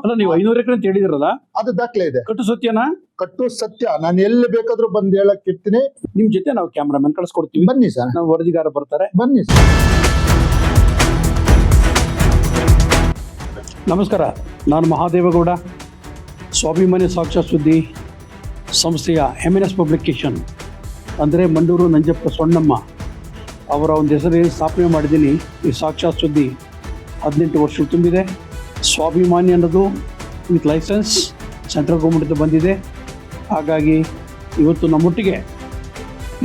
ಅಲ್ಲ ನೀವು 500 ಎಕರೆ ಅಂತ ಹೇಳಿದಿರಲ್ಲ, ಅದು ದಾಖಲೆ ಇದೆ. ಕಟ್ಟು ಸತ್ಯನಾ? ಕಟ್ಟು ಸತ್ಯ. ನಾನು ಎಲ್ಲಿ ಬೇಕಾದ್ರೂ ಬಂದು ಹೇಳಕ್ ಇರ್ತೀನಿ. ನಿಮ್ ಜೊತೆ ನಾವು ಕ್ಯಾಮ್ರಾಮನ್ ಕಳ್ಸ್ಕೊಡ್ತೀವಿ, ಬನ್ನಿ ಸರ್. ನಾವು ವರದಿಗಾರ ಬರ್ತಾರೆ, ಬನ್ನಿ ಸರ್. ನಮಸ್ಕಾರ, ನಾನು ಮಹಾದೇವಗೌಡ, ಸ್ವಾಭಿಮಾನಿ ಸಾಕ್ಷಾತ್ ಸುದ್ದಿ ಸಂಸ್ಥೆಯ MNS ಪಬ್ಲಿಕೇಶನ್ ಅಂದರೆ ಮಂಡೂರು ನಂಜಪ್ಪ ಸೊಣ್ಣಮ್ಮ ಅವರ ಒಂದು ಹೆಸರಲ್ಲಿ ಸ್ಥಾಪನೆ ಮಾಡಿದ್ದೀನಿ. ಈ ಸಾಕ್ಷಾತ್ ಸುದ್ದಿ 18 ವರ್ಷ ತುಂಬಿದೆ. ಸ್ವಾಭಿಮಾನಿ ಅನ್ನೋದು ವಿತ್ ಲೈಸೆನ್ಸ್ ಸೆಂಟ್ರಲ್ ಗೌರ್ಮೆಂಟಿಂದ ಬಂದಿದೆ. ಹಾಗಾಗಿ ಇವತ್ತು ನಮ್ಮೊಟ್ಟಿಗೆ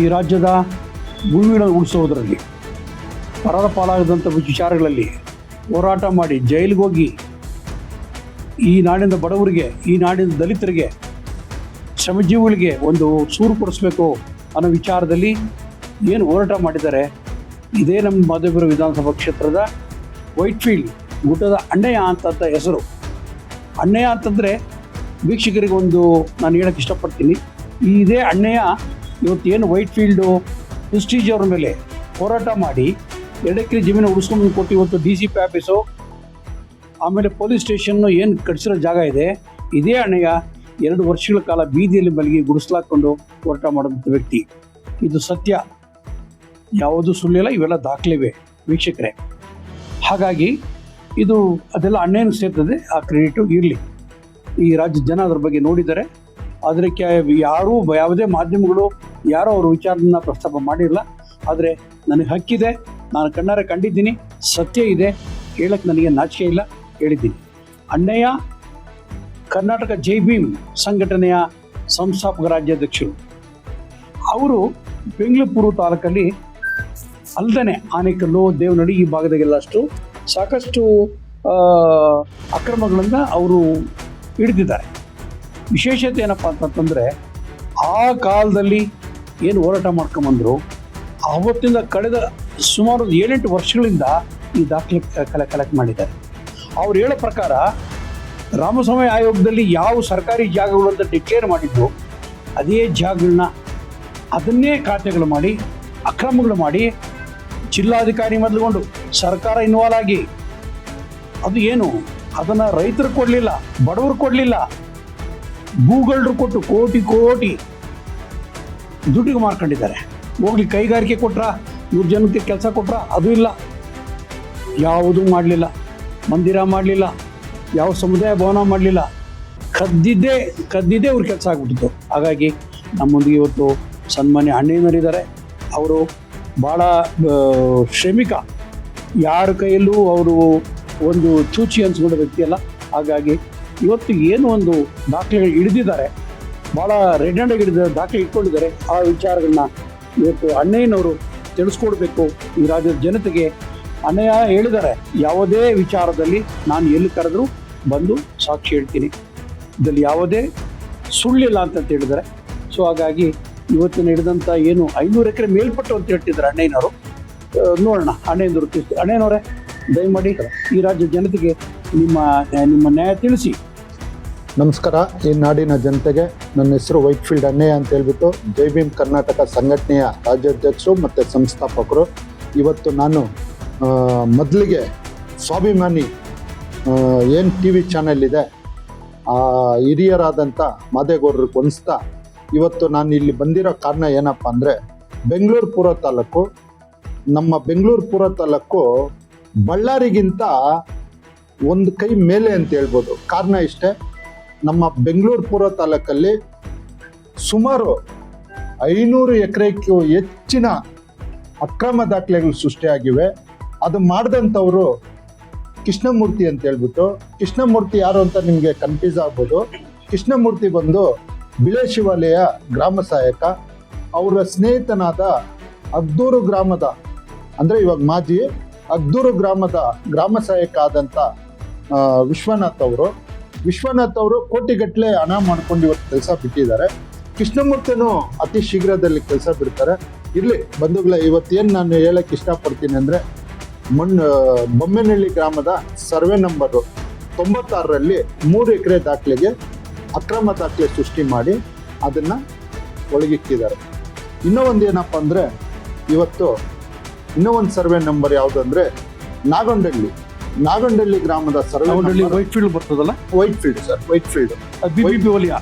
ಈ ರಾಜ್ಯದ ಭೂಮಿಗಳನ್ನು ಉಳಿಸೋದರಲ್ಲಿ, ಪರದ ಪಾಲಾಗದಂಥ ವಿಚಾರಗಳಲ್ಲಿ ಹೋರಾಟ ಮಾಡಿ ಜೈಲಿಗೆ ಹೋಗಿ ಈ ನಾಡಿನ ಬಡವರಿಗೆ, ಈ ನಾಡಿನ ದಲಿತರಿಗೆ, ಶ್ರಮಜೀವಿಗಳಿಗೆ ಒಂದು ಸೂರು ಕೊಡಿಸ್ಬೇಕು ಅನ್ನೋ ವಿಚಾರದಲ್ಲಿ ಏನು ಹೋರಾಟ ಮಾಡಿದ್ದಾರೆ, ಇದೇ ನಮ್ಮ ಮಧುಗಿರಿ ವಿಧಾನಸಭಾ ಕ್ಷೇತ್ರದ ವೈಟ್ಫೀಲ್ಡ್ ಗುಡ್ಡದ ಅಣ್ಣಯ್ಯ ಅಂತ ಹೆಸರು. ಅಣ್ಣಯ್ಯ ಅಂತಂದರೆ ವೀಕ್ಷಕರಿಗೆ ಒಂದು ನಾನು ಹೇಳೋಕ್ಕೆ ಇಷ್ಟಪಡ್ತೀನಿ. ಇದೇ ಅಣ್ಣಯ್ಯ ಇವತ್ತೇನು ವೈಟ್ಫೀಲ್ಡು ಪ್ರೆಸ್ಟೀಜ್ ಅವ್ರ ಮೇಲೆ ಹೋರಾಟ ಮಾಡಿ 2 ಎಕರೆ ಜಮೀನು ಉಳಿಸ್ಕೊಂಡು ಕೊಟ್ಟು ಇವತ್ತು DCP ಆಫೀಸು, ಆಮೇಲೆ ಪೊಲೀಸ್ ಸ್ಟೇಷನ್ನು ಏನು ಕಟ್ಟಿಸಿರೋ ಜಾಗ ಇದೆ, ಇದೇ ಅಣ್ಣಯ್ಯ 2 ವರ್ಷಗಳ ಕಾಲ ಬೀದಿಯಲ್ಲಿ ಮಲಗಿ ಗುಡಿಸ್ಲಾಕೊಂಡು ಹೋರಾಟ ಮಾಡೋಂಥ ವ್ಯಕ್ತಿ. ಇದು ಸತ್ಯ, ಯಾವುದೂ ಸುಳ್ಳಿಲ್ಲ, ಇವೆಲ್ಲ ದಾಖಲೆವೆ ವೀಕ್ಷಕರೇ. ಹಾಗಾಗಿ ಇದು ಅದೆಲ್ಲ ಅಣ್ಣಯ್ಯನಿಗೆ ಸೇರ್ತದೆ, ಆ ಕ್ರೆಡಿಟು ಇರಲಿ. ಈ ರಾಜ್ಯದ ಜನ ಅದ್ರ ಬಗ್ಗೆ ನೋಡಿದ್ದಾರೆ. ಅದಕ್ಕೆ ಯಾರೂ ಯಾವುದೇ ಮಾಧ್ಯಮಗಳು ಯಾರೂ ಅವ್ರ ವಿಚಾರನ ಪ್ರಸ್ತಾಪ ಮಾಡಿಲ್ಲ. ಆದರೆ ನನಗೆ ಹಕ್ಕಿದೆ, ನಾನು ಕಣ್ಣಾರೆ ಕಂಡಿದ್ದೀನಿ, ಸತ್ಯ ಇದೆ, ಹೇಳಕ್ಕೆ ನನಗೆ ನಾಚಿಕೆ ಇಲ್ಲ, ಹೇಳಿದ್ದೀನಿ. ಅಣ್ಣಯ್ಯ ಕರ್ನಾಟಕ ಜೈ ಭೀಮ್ ಸಂಘಟನೆಯ ಸಂಸ್ಥಾಪಕ ರಾಜ್ಯಾಧ್ಯಕ್ಷರು. ಅವರು ಬೆಂಗಳೂರು ಪೂರ್ವ ತಾಲೂಕಲ್ಲಿ ಅಲ್ಲದೆ ಆನೇಕಲ್ಲು, ದೇವನಹಳ್ಳಿ ಈ ಭಾಗದಾಗೆಲ್ಲಷ್ಟು ಸಾಕಷ್ಟು ಅಕ್ರಮಗಳನ್ನು ಅವರು ಹಿಡಿದಿದ್ದಾರೆ. ವಿಶೇಷತೆ ಏನಪ್ಪ ಅಂತಂತಂದರೆ, ಆ ಕಾಲದಲ್ಲಿ ಏನು ಹೋರಾಟ ಮಾಡ್ಕೊಂಬಂದರು, ಆವತ್ತಿಂದ ಕಳೆದ ಸುಮಾರು 7-8 ವರ್ಷಗಳಿಂದ ಈ ದಾಖಲೆ ಕಲೆಕ್ಟ್ ಮಾಡಿದ್ದಾರೆ. ಅವ್ರು ಹೇಳೋ ಪ್ರಕಾರ ರಾಮಸ್ವಾಮಿ ಆಯೋಗದಲ್ಲಿ ಯಾವ ಸರ್ಕಾರಿ ಜಾಗಗಳು ಅಂತ ಡಿಕ್ಲೇರ್ ಮಾಡಿದ್ದು, ಅದೇ ಜಾಗಗಳನ್ನ ಅದನ್ನೇ ಖಾತೆಗಳು ಮಾಡಿ ಅಕ್ರಮಗಳು ಮಾಡಿ ಜಿಲ್ಲಾಧಿಕಾರಿ ಮೊದಲುಗೊಂಡು ಸರ್ಕಾರ ಇನ್ವಾಲ್ವ್ ಆಗಿ, ಅದು ಏನು ಅದನ್ನು ರೈತರು ಕೊಡಲಿಲ್ಲ, ಬಡವರು ಕೊಡಲಿಲ್ಲ, ಭೂಗಳ್ರು ಕೊಟ್ಟು ಕೋಟಿ ದುಡ್ಡಿಗೆ ಮಾರ್ಕೊಂಡಿದ್ದಾರೆ. ಹೋಗ್ಲಿ ಕೈಗಾರಿಕೆ ಕೊಟ್ರ, 100 ಜನಕ್ಕೆ ಕೆಲಸ ಕೊಟ್ರ, ಅದು ಇಲ್ಲ, ಯಾವುದೂ ಮಾಡಲಿಲ್ಲ. ಮಂದಿರ ಮಾಡಲಿಲ್ಲ, ಯಾವ ಸಮುದಾಯ ಭವನ ಮಾಡಲಿಲ್ಲ, ಕದ್ದಿದ್ದೇ ಅವ್ರ ಕೆಲಸ ಆಗ್ಬಿಟ್ಟಿತ್ತು. ಹಾಗಾಗಿ ನಮ್ಮೊಂದಿಗೆ ಇವತ್ತು ಸನ್ಮಾನ್ಯ ಅಣ್ಣಯ್ಯನವರಿದ್ದಾರೆ. ಅವರು ಭಾಳ ಶ್ರಮಿಕ, ಯಾರ ಕೈಯಲ್ಲೂ ಅವರು ಒಂದು ಚೂಚಿ ಅನ್ಸ್ಕೊಂಡ ವ್ಯಕ್ತಿ ಅಲ್ಲ. ಹಾಗಾಗಿ ಇವತ್ತು ಏನು ಒಂದು ದಾಖಲೆಗಳು ಹಿಡಿದಿದ್ದಾರೆ, ಭಾಳ ರೆಡ್ ಹ್ಯಾಂಡಾಗಿ ಹಿಡಿದ ದಾಖಲೆ ಇಟ್ಕೊಂಡಿದ್ದಾರೆ. ಆ ವಿಚಾರಗಳನ್ನ ಇವತ್ತು ಅಣ್ಣಯ್ಯನವರು ತಿಳಿಸ್ಕೊಡ್ಬೇಕು ಈ ರಾಜ್ಯದ ಜನತೆಗೆ. ಅಣ್ಣಯ್ಯ ಹೇಳಿದ್ದಾರೆ, ಯಾವುದೇ ವಿಚಾರದಲ್ಲಿ ನಾನು ಎಲ್ಲಿ ಕರೆದ್ರೂ ಬಂದು ಸಾಕ್ಷಿ ಹೇಳ್ತೀನಿ, ಇದರಲ್ಲಿ ಯಾವುದೇ ಸುಳ್ಳಿಲ್ಲ ಅಂತ ಹೇಳಿದ್ದಾರೆ. ಸೊ ಹಾಗಾಗಿ ಇವತ್ತಿನ ಹಿಡಿದಂಥ ಏನು 500 ಎಕರೆ ಮೇಲ್ಪಟ್ಟು ಅಂತ ಹೇಳ್ತಿದ್ದಾರೆ ಅಣ್ಣಯ್ಯನವರು. ನೋಡೋಣ ಅಣ್ಣಯ್ಯನವರು ತಿಳಿಸ್ತಾರೆ. ಅಣ್ಣಯ್ಯನವರೇ, ದಯಮಾಡಿ ಈ ರಾಜ್ಯದ ಜನತೆಗೆ ನಿಮ್ಮ ನ್ಯಾಯ ತಿಳಿಸಿ. ನಮಸ್ಕಾರ. ಈ ನಾಡಿನ ಜನತೆಗೆ ನನ್ನ ಹೆಸರು ವೈಟ್ಫೀಲ್ಡ್ ಅಣ್ಣಯ್ಯ ಅಂತ ಹೇಳ್ಬಿಟ್ಟು ಜೈ ಭೀಮ್ ಕರ್ನಾಟಕ ಸಂಘಟನೆಯ ರಾಜ್ಯಾಧ್ಯಕ್ಷರು ಮತ್ತು ಸಂಸ್ಥಾಪಕರು. ಇವತ್ತು ನಾನು ಮೊದಲಿಗೆ ಸ್ವಾಭಿಮಾನಿ ಏನು TV ಚಾನೆಲ್ ಇದೆ, ಆ ಹಿರಿಯರಾದಂಥ ಮಾದೇಗೌಡರಿಗೆ ಹೊಣಿಸ್ತಾ ಇವತ್ತು ನಾನು ಇಲ್ಲಿ ಬಂದಿರೋ ಕಾರಣ ಏನಪ್ಪ ಅಂದರೆ, ಬೆಂಗಳೂರು ಪೂರ್ವ ತಾಲೂಕು, ನಮ್ಮ ಬೆಂಗಳೂರು ಪೂರ್ವ ತಾಲೂಕು ಬಳ್ಳಾರಿಗಿಂತ ಒಂದು ಕೈ ಮೇಲೆ ಅಂತ ಹೇಳ್ಬೋದು. ಕಾರಣ ಇಷ್ಟೇ, ನಮ್ಮ ಬೆಂಗಳೂರು ಪೂರ್ವ ತಾಲೂಕಲ್ಲಿ ಸುಮಾರು 500 ಎಕರೆಗೂ ಹೆಚ್ಚಿನ ಅಕ್ರಮ ದಾಖಲೆಗಳು ಸೃಷ್ಟಿಯಾಗಿವೆ. ಅದು ಮಾಡಿದಂಥವರು ಕೃಷ್ಣಮೂರ್ತಿ ಅಂತ ಹೇಳ್ಬಿಟ್ಟು. ಕೃಷ್ಣಮೂರ್ತಿ ಯಾರು ಅಂತ ನಿಮಗೆ ಕನ್ಫ್ಯೂಸ್ ಆಗ್ಬೋದು. ಕೃಷ್ಣಮೂರ್ತಿ ಬಂದು ಬಿಳೆ ಶಿವಾಲಯ ಗ್ರಾಮ ಸಹಾಯಕ. ಅವರ ಸ್ನೇಹಿತನಾದ ಅಗ್ದೂರು ಗ್ರಾಮದ, ಅಂದರೆ ಇವಾಗ ಮಾಜಿ ಅಗ್ದೂರು ಗ್ರಾಮದ ಗ್ರಾಮ ಸಹಾಯಕ ಆದಂಥ ವಿಶ್ವನಾಥ್ ಅವರು ಕೋಟಿಗಟ್ಟಲೆ ಹಣ ಮಾಡ್ಕೊಂಡು ಇವತ್ತು ಕೆಲಸ ಬಿಟ್ಟಿದ್ದಾರೆ. ಕೃಷ್ಣಮೂರ್ತಿನೂ ಅತಿ ಶೀಘ್ರದಲ್ಲಿ ಕೆಲಸ ಬಿಡ್ತಾರೆ. ಇರಲಿ ಬಂಧುಗಳೇ, ಇವತ್ತೇನು ನಾನು ಹೇಳಕ್ಕೆ ಇಷ್ಟಪಡ್ತೀನಿ ಅಂದರೆ, ಬೊಮ್ಮೆನಹಳ್ಳಿ ಗ್ರಾಮದ ಸರ್ವೆ ನಂಬರು 96ರಲ್ಲಿ 3 ಎಕರೆ ದಾಖಲೆಗೆ ಅಕ್ರಮ ದಾಖಲೆ ಸೃಷ್ಟಿ ಮಾಡಿ ಅದನ್ನು ಒಳಗಿಕ್ಕಿದ್ದಾರೆ. ಇನ್ನೂ ಒಂದು ಏನಪ್ಪ ಅಂದರೆ, ಇವತ್ತು ಇನ್ನೂ ಒಂದು ಸರ್ವೆ ನಂಬರ್ ಯಾವುದಂದರೆ ನಾಗೊಂಡಹಳ್ಳಿ ನಾಗಂಡಳ್ಳಿ ಗ್ರಾಮದ ಸರ್ವೆ ನಾಗಂಡಳ್ಳಿ ವೈಟ್ ಫೀಲ್ಡ್ ಬರ್ತದಲ್ಲ, white field sir, white field ಅದು BBP ವಲಯ.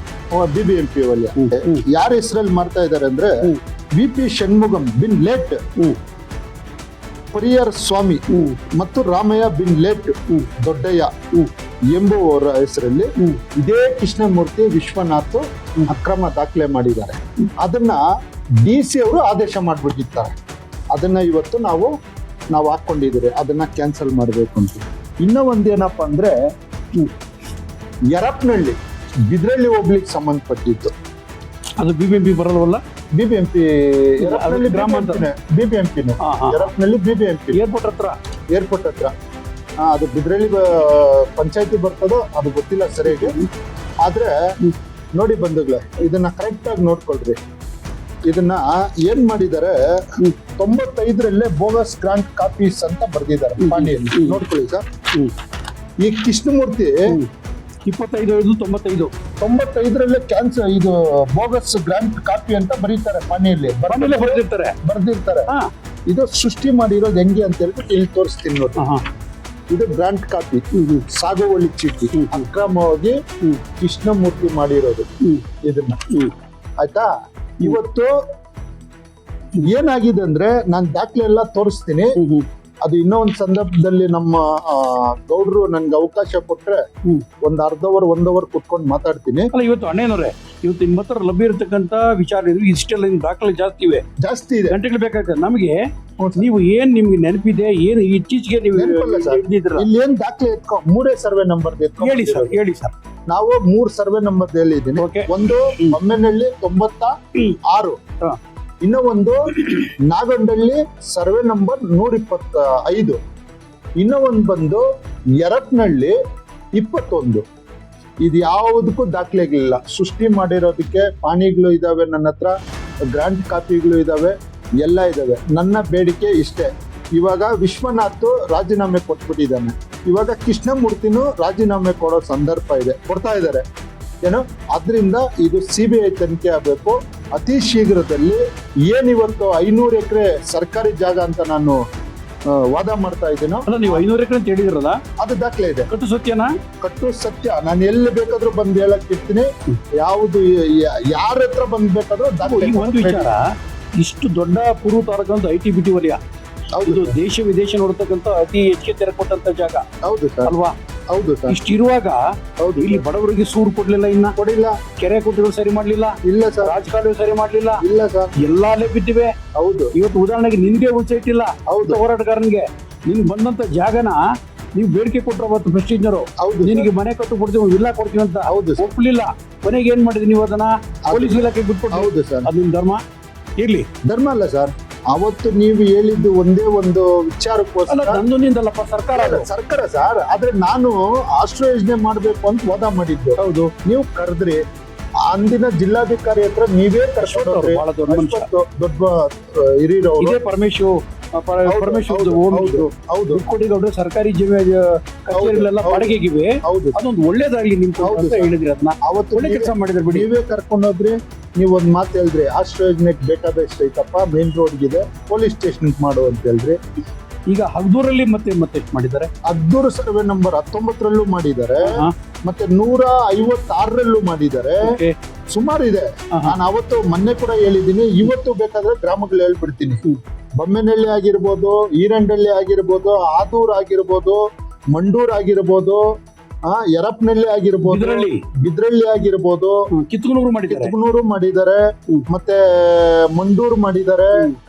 BBMP ವಲಯ. ಹ್ಮ್. ಯಾರ ಹೆಸರಲ್ಲಿ ಮಾಡ್ತಾ ಇದ್ದಾರೆ ಅಂದ್ರೆ ಹ್ಮ್. VP ಷಣ್ಮುಗಂ ಬಿನ್ ಲೇಟ್ ಪರಿಯರ್ ಸ್ವಾಮಿ ಮತ್ತು ರಾಮಯ್ಯ ಬಿನ್ ಲೇಟ್ ದೊಡ್ಡಯ್ಯ ಎಂಬುವವರ ಹೆಸರಲ್ಲಿ ಇದೇ ಕೃಷ್ಣಮೂರ್ತಿ ವಿಶ್ವನಾಥ್ ಅಕ್ರಮ ದಾಖಲೆ ಮಾಡಿದ್ದಾರೆ. ಅದನ್ನ DC ಅವರು ಆದೇಶ ಮಾಡ್ಬಿಟ್ಟಿರ್ತಾರೆ. ಅದನ್ನ ಇವತ್ತು ನಾವು ಹಾಕೊಂಡಿದ್ದೀರಿ, ಅದನ್ನ ಕ್ಯಾನ್ಸಲ್ ಮಾಡಬೇಕು ಅಂತ. ಇನ್ನ ಒಂದೇನಪ್ಪ ಅಂದ್ರೆ ಯರಪ್ನಹಳ್ಳಿ ಬಿದ್ರಳ್ಳಿ ಹೋಗ್ಲಿಕ್ಕೆ ಸಂಬಂಧಪಟ್ಟಿದ್ದು ಅದು BBMP ಬರಲ್ವಲ್ಲ, BBMP ಯರಪ್ನಹಳ್ಳಿ ಗ್ರಾಮಾಂತರ. BBMPನೇ ಯರಪ್ನಹಳ್ಳಿ BBMP ಏರ್ಪೋರ್ಟ್ ಹತ್ರ. ಅದು ಬಿದ್ರಳ್ಳಿ ಪಂಚಾಯತಿ ಬರ್ತದೋ ಅದು ಗೊತ್ತಿಲ್ಲ ಸರಿಯಾಗಿ. ಆದ್ರೆ ನೋಡಿ ಬಂಧುಗಳೇ, ಇದನ್ನ ಕರೆಕ್ಟ್ ಆಗಿ ನೋಡ್ಕೊಳ್ರಿ. ಇದನ್ನ ಏನ್ ಮಾಡಿದ್ದಾರೆ, 95ರಲ್ಲೇ ಬೋಗಸ್ ಗ್ರಾಂಟ್ ಕಾಪೀಸ್ ಅಂತ ಬರ್ದಿದ್ದಾರೆ ಪಾಣಿಯಲ್ಲಿ. ನೋಡ್ಕೊಳ್ಳಿ ಸರ್. ಈ ಕೃಷ್ಣಮೂರ್ತಿ 95ರಲ್ಲೇ ಕ್ಯಾನ್ಸರ್ ಇದು ಬೋಗಸ್ ಗ್ರಾಂಟ್ ಕಾಪಿ ಅಂತ ಬರೀತಾರೆ ಪಾಣಿಯಲ್ಲಿ ಬರ್ದಿರ್ತಾರೆ. ಇದು ಸೃಷ್ಟಿ ಮಾಡಿರೋದು ಹೆಂಗೆ ಅಂತ ಹೇಳ್ಬಿಟ್ಟು ಇಲ್ಲಿ ತೋರಿಸ್ತೀನಿ ನೋಡಿ. ಇದು ಗ್ರಾಂಟ್ ಕಾಪಿ, ಸಾಗುವಳಿ ಚೀಟಿ ಅಕ್ರಮವಾಗಿ ಕೃಷ್ಣಮೂರ್ತಿ ಮಾಡಿರೋದು ಇದನ್ನ. ಆಯ್ತಾ? ಇವತ್ತು ಏನಾಗಿದೆ ಅಂದ್ರೆ ನಾನು ದಾಖಲೆ ಎಲ್ಲ ತೋರಿಸ್ತೀನಿ. ಅದು ಇನ್ನೂ ಒಂದು ಸಂದರ್ಭದಲ್ಲಿ ನಮ್ಮ ಗೌಡ್ರು ನನ್ಗೆ ಅವಕಾಶ ಕೊಟ್ರೆ ಒಂದ್ ಅರ್ಧ ಒನ್ ಅವರ್ ಕುತ್ಕೊಂಡು ಮಾತಾಡ್ತೀನಿ. ಅಲ್ಲ, ಇವತ್ತು ಅಣ್ಣೇನವ್ರೆ, ಇವತ್ತು ನಿಮ್ಮ ಹತ್ರ ಲಭ್ಯ ಇರತಕ್ಕಂತ ವಿಚಾರ ಇಷ್ಟೆಲ್ಲ ದಾಖಲೆ ಜಾಸ್ತಿ ಇದೆ, ಗಂಟೆಗಳು ಬೇಕಾಗ್ತದೆ ನಮಗೆ. ನೀವು ಏನ್ ನಿಮ್ಗೆ ನೆನಪಿದೆ, ಏನು ಇತ್ತೀಚೆಗೆ ನೀವು ಇಲ್ಲಿ ಏನ್ ದಾಖಲೆ ಎತ್ಕೊ 3 ಸರ್ವೆ ನಂಬರ್ ಹೇಳಿ ಸರ್. ನಾವು 3 ಸರ್ವೆ ನಂಬರ್ ಹೇಳಿದ್ದೀನಿ. ಒಂದು ಬೊಮ್ಮೆನಹಳ್ಳಿ 96, ಇನ್ನ ಒಂದು ನಾಗಂಡಳ್ಳಿ ಸರ್ವೆ ನಂಬರ್ 125, ಇನ್ನ ಒಂದು ಬಂದು ಯರಪ್ನಹಳ್ಳಿ 21. ಇದು ಯಾವುದಕ್ಕೂ ದಾಖಲೆಗಳಿಲ್ಲ. ಸೃಷ್ಟಿ ಮಾಡಿರೋದಕ್ಕೆ ಪಾಣಿಗಳು ಇದಾವೆ ನನ್ನ ಹತ್ರ, ಗ್ರಾಂಟ್ ಕಾಪಿಗಳು ಇದಾವೆ, ಎಲ್ಲ ಇದಾವೆ. ನನ್ನ ಬೇಡಿಕೆ ಇಷ್ಟೇ. ಇವಾಗ ವಿಶ್ವನಾಥ್ ರಾಜೀನಾಮೆ ಕೊಟ್ಬಿಟ್ಟಿದ್ದಾನೆ. ಇವಾಗ ಕೃಷ್ಣಮೂರ್ತಿನೂ ರಾಜೀನಾಮೆ ಕೊಡೋ ಸಂದರ್ಭ ಕೊಡ್ತಾ ಇದ್ದಾರೆ ಏನೋ. ಆದ್ರಿಂದ ಇದು CBI ತನಿಖೆ ಆಗಬೇಕು ಅತಿ ಶೀಘ್ರದಲ್ಲಿ. ಏನಿವತ್ತು 500 ಎಕರೆ ಸರ್ಕಾರಿ ಜಾಗ ಅಂತ ನಾನು ವಾದ ಮಾಡ್ತಾ ಇದ್ದೀನೋ, ಅಲ್ಲ ನೀವು 500 ಎಕರೆ ಅಂತ ಹೇಳಿದ್ರಲ್ಲ, ಅದು ದಾಖಲೆ ಇದೆ. ಕಟ್ಟು ಸತ್ಯನಾ? ಕಟ್ಟು ಸತ್ಯ. ನಾನು ಎಲ್ಲಿ ಬೇಕಾದ್ರೂ ಬಂದು ಹೇಳಕ್ ಇರ್ತೀನಿ. ಯಾವುದು ಯಾರ ಹತ್ರ ಬಂದ್ ಬೇಕಾದ್ರೂ ದಾಖಲೆ. ಒಂದು ವಿಚಾರ, ಇಷ್ಟು ದೊಡ್ಡ ಪೂರ್ವ ತಾಲೂಕು ITBT ವಲಯ, ಇದು ದೇಶ ವಿದೇಶ ನೋಡ್ತಕ್ಕಂಥ ಅತಿ ಹೆಚ್ಚಿಗೆ ತೆರೆ ಕೊಟ್ಟಂತ ಜಾಗ. ಹೌದು ಸರ್ ಅಲ್ವಾ? ಹೌದು ಸರ್. ಇಷ್ಟಿರುವಾಗ ಇಲ್ಲಿ ಬಡವರಿಗೆ ಸೂರು ಕೊಡ್ಲಿಲ್ಲ, ಇನ್ನ ಕೊಡಿಲ್ಲ. ಕೆರೆ ಕುಟ್ಟಿಗಳು ಸರಿ ಮಾಡ್ಲಿಲ್ಲ, ಇಲ್ಲ ಸರ್. ರಾಜಕಾಲುವೆ ಸರಿ ಮಾಡ್ಲಿಲ್ಲ, ಇಲ್ಲ ಸರ್. ಎಲ್ಲಾ ಅಲ್ಲೇ ಬಿದ್ದಿವೆ. ಹೌದು. ಇವತ್ತು ಉದಾಹರಣೆಗೆ ನಿನ್ಗೆ ಒಂದು ಸೈಟ್ ಇಲ್ಲ. ಹೌದು. ಹೋರಾಟಗಾರನಿಗೆ ನಿನ್ ಬಂದಂತ ಜಾಗನ ನೀವು ಬೇಡಿಕೆ ಕೊಟ್ಟರು ಅವತ್ತು ಪ್ರೆಸ್ಟೀಜ್ನರು, ನಿನಗೆ ಮನೆ ಕಟ್ಟು ಕೊಡ್ತೀವಿ, ವಿಲ್ಲಾ ಕೊಡ್ತೀವಿ ಅಂತ. ಹೌದು. ಒಪ್ಪಲಿಲ್ಲ. ಕೊನೆಗೆ ಏನ್ ಮಾಡಿದ್ರಿ ನೀವು? ಅದನ್ನ ಪೊಲೀಸ್ ಇಲಾಖೆಗೆ ಬಿಟ್ಕೊಟ್ಟು. ಹೌದು ಸರ್. ಅದು ನಿಮ್ ಧರ್ಮ ಇರ್ಲಿ. ಧರ್ಮ ಅಲ್ಲ ಸರ್. ಅವತ್ತು ನೀವು ಹೇಳಿದ್ದು ಒಂದೇ ಒಂದು ವಿಚಾರಕ್ಕೋಸ್ಕರ. ನಂದು ನಿಂದಲ್ಲಪ್ಪ, ಸರ್ಕಾರ ಸರ್. ಆದ್ರೆ ನಾನು ಆಶ್ರಯ ಯೋಜನೆ ಮಾಡ್ಬೇಕು ಅಂತ ವಾದ ಮಾಡಿದ್ದು. ಹೌದು. ನೀವು ಕರೆದ್ರಿ, ಅಂದಿನ ಜಿಲ್ಲಾಧಿಕಾರಿ ಹತ್ರ ನೀವೇ ಕರ್ಕೊಂಡ್ರಿ. ದೊಡ್ಡ ಹಿರಿಯರವರು ಪರಮೇಶ್ವರ ಸರ್ಕಾರಿ ಕಚೇರಿಗಳೆಲ್ಲ ಬಾಡಿಗೆಗಿವೆ. ಅದೊಂದು ಒಳ್ಳೇದಾಗ್ಲಿ ನಿಮ್ ಅಂತ ಹೇಳಿದ್ರಿ. ಅದನ್ನ ಅವತ್ತು ಒಳ್ಳೆ ಕೆಲಸ ಮಾಡಿದ್ರೆ ಬಿಡಿ. ನೀವೇ ಕರ್ಕೊಂಡೋದ್ರಿ. ನೀವು ಒಂದ್ ಮಾತು ಹೇಳಿದ್ರಿ, ಆಶ್ರಯ ಯೋಜನೆಗೆ ಬೇಕಾದಷ್ಟು ಐತಪ್ಪ, ಮೇನ್ ರೋಡ್ಗಿದೆ, ಪೊಲೀಸ್ ಸ್ಟೇಷನ್ ಮಾಡು ಅಂತ ಹೇಳಿದ್ರಿ. ಈಗ ಹಗ್ದೂರಲ್ಲಿ ಮತ್ತೆ ಮಾಡಿದ್ದಾರೆ. ಹಗ್ದೂರು ಸರ್ವೆ ನಂಬರ್ 19ರಲ್ಲೂ ಮಾಡಿದ್ದಾರೆ, ಮತ್ತೆ 156ರಲ್ಲೂ ಮಾಡಿದ್ದಾರೆ. ಸುಮಾರು ಇದೆ. ನಾನು ಅವತ್ತು ಮೊನ್ನೆ ಕೂಡ ಹೇಳಿದ್ದೀನಿ, ಇವತ್ತು ಬೇಕಾದ್ರೆ ಗ್ರಾಮಗಳು ಹೇಳ್ಬಿಡ್ತೀನಿ. ಬೊಮ್ಮೆನಹಳ್ಳಿ ಆಗಿರ್ಬೋದು, ಈರಂಡಳ್ಳಿ ಆಗಿರ್ಬೋದು, ಆದೂರ್ ಆಗಿರ್ಬೋದು, ಮಂಡೂರ್ ಆಗಿರ್ಬೋದು, ಯರಪ್ನಹಳ್ಳಿ ಆಗಿರ್ಬೋದು, ಬಿದ್ರಳ್ಳಿ ಆಗಿರ್ಬೋದು, ಕಿತ್ತೂರು ಮಾಡಿದ್ದಾರೆ, ಮತ್ತೆ ಮಂಡೂರ್ ಮಾಡಿದ್ದಾರೆ,